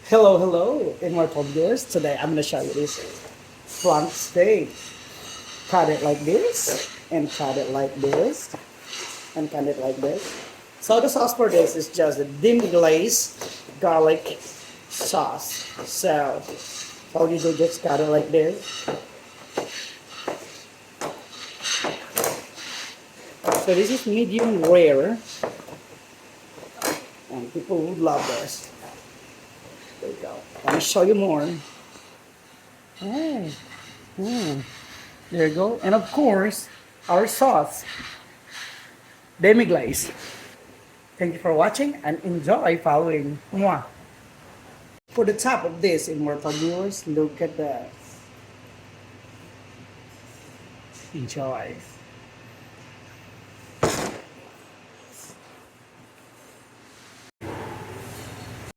Hello, hello, immortal viewers. Today I'm gonna show you this front steak. Cut it like this, and cut it like this, and cut it like this. So the sauce for this is just a dim glaze garlic sauce. So all you do just cut it like this. So this is medium rare, and people would love this. There you go. Let me show you more. Hey. There you go. And of course, our sauce, demi glaze. Thank you for watching and enjoy following. Mwah. For the top of this, immortal viewers, look at that. Enjoy.